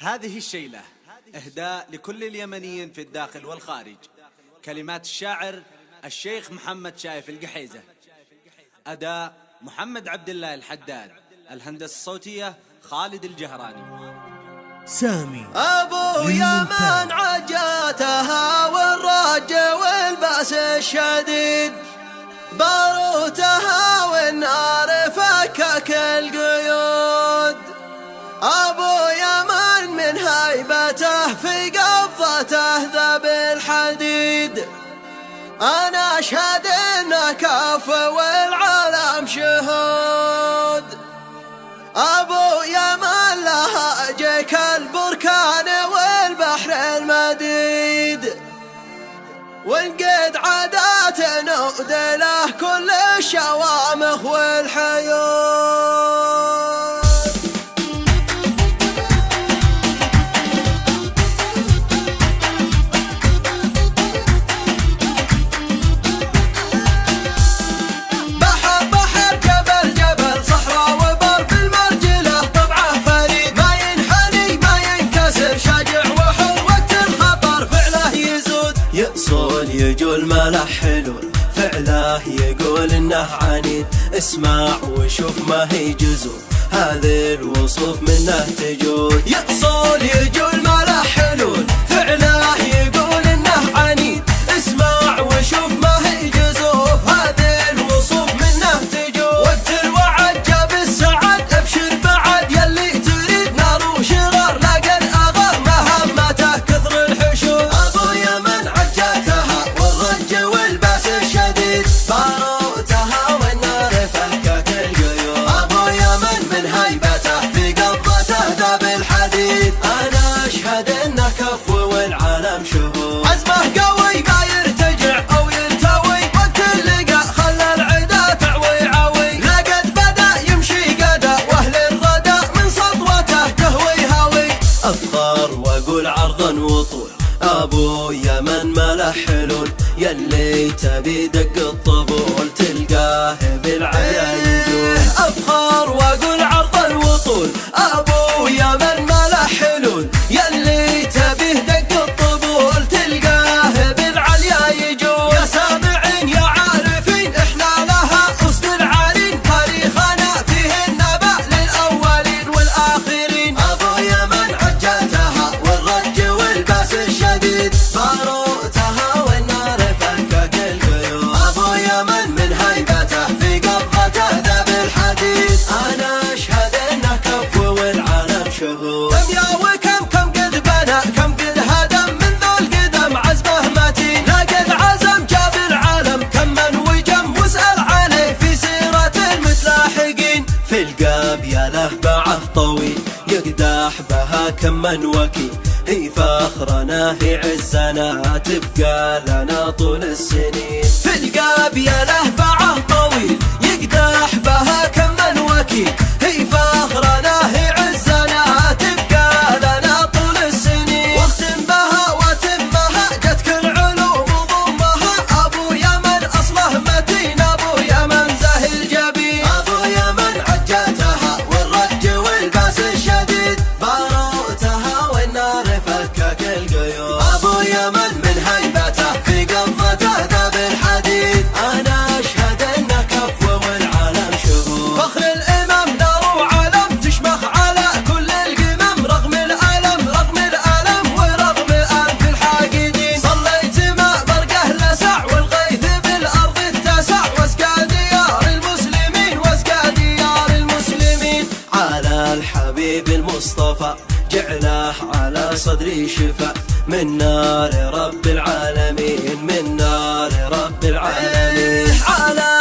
هذه الشيلة إهداء لكل اليمنيين في الداخل والخارج. كلمات الشاعر الشيخ محمد شايف القحيزة، أداء محمد عبد الله الحداد، الهندسة الصوتية خالد الجهراني. سامي أبو يمن عجاتها والرج والبأس الشديد، باروتها والنار فكك القيود. أبو يمن من هيبته في قبضته ذب الحديد، أنا أشهد إنه كف والعالم شهود. أبو يمن لهجك البركان والبحر المديد، وانقد عادات نؤد له كل الشوامخ والحيود. يأصول يقول ماله حلو، فعله يقول انه عنيد. اسمع وشوف ما هي جزور، هذه الوصوف منه تجود. يأصول يقول ماله حلو، فعله يقول انه عنيد. اسمع وشوف ما هي جزور، هذه الوصوف منه تجود. وقت الوعد جاب السعد، ابشر بعد يلي تريد نار وشرار، لاقى الاغار مهمته كثر الحشود. ابو يمن عجاتها والرج والباس الشديد، باروتها والنار فكك القيود. ابو يمن من هيبته في قبضته ذاب الحديد، انا اشهد انه كفو والعالم شهود. عزمه قوي ما يرتجع او يلتوي، وقت اللقاء خلى العدا تعوي عوي. لقد بدا يمشي قدا واهل الردى من سطوته تهوي هوي. افخر واقول عرضا وطول، ابو يمن ماله حلول. يلي تبي دق الطبول تلقاه بالعيا يجول. افخر واقول عرضا وطول، ابو يمن ماله حلول. يلي تبي دق الطبول تلقاه بالعليا يجول. يا سامعين يا عارفين احنا لها اسد العارين، تاريخنا فيه النبأ للاولين والاخرين. ابو يمن عجاتها والرج والباس الشديد، باروتها والنار فكك القيود. ابو يمن من هيبته في قبضته ذاب الحديد، انا اشهد انه كفو والعالم شهود. كم يا وكم قد بنى، كم قد هدم من ذو القدم. عزمه متين لقد عزم جاب العالم، كم من وجم واسأل عليه في سيرة المتلاحقين. في القاب يا له باعه طويل، يقدح بها كم من وكيل. هي فخرنا هي عزنا، تبقى لنا طول السنين. في القاب يا له باعه طويل، يقدح بها كم من وكيل. هي فخرنا هي عزنا، تبقى لنا طول السنين. واختم بها واتمها جتك العلوم وضمها. ابو يمن اصله متين، ابو يمن زاهي الجبين. ابو يمن عجاتها والرج والباس الشديد، باروتها والنار فكك القيود. ابو يمن من هيبته في قبضته ذاب الحديد، انا اشهد انه كفو والعالم شهود. فخر الامم نار وعلم تشمخ على كل القمم، رغم الالم رغم الالم ورغم الف الحاقدين. صليت ما برقه لسع والغيث بالارض اتسع، واسقى ديار المسلمين واسقى ديار المسلمين. على الحبيب المصطفى جعله على صدري شفا، من نار رب العالمين، من نار رب العالمين. على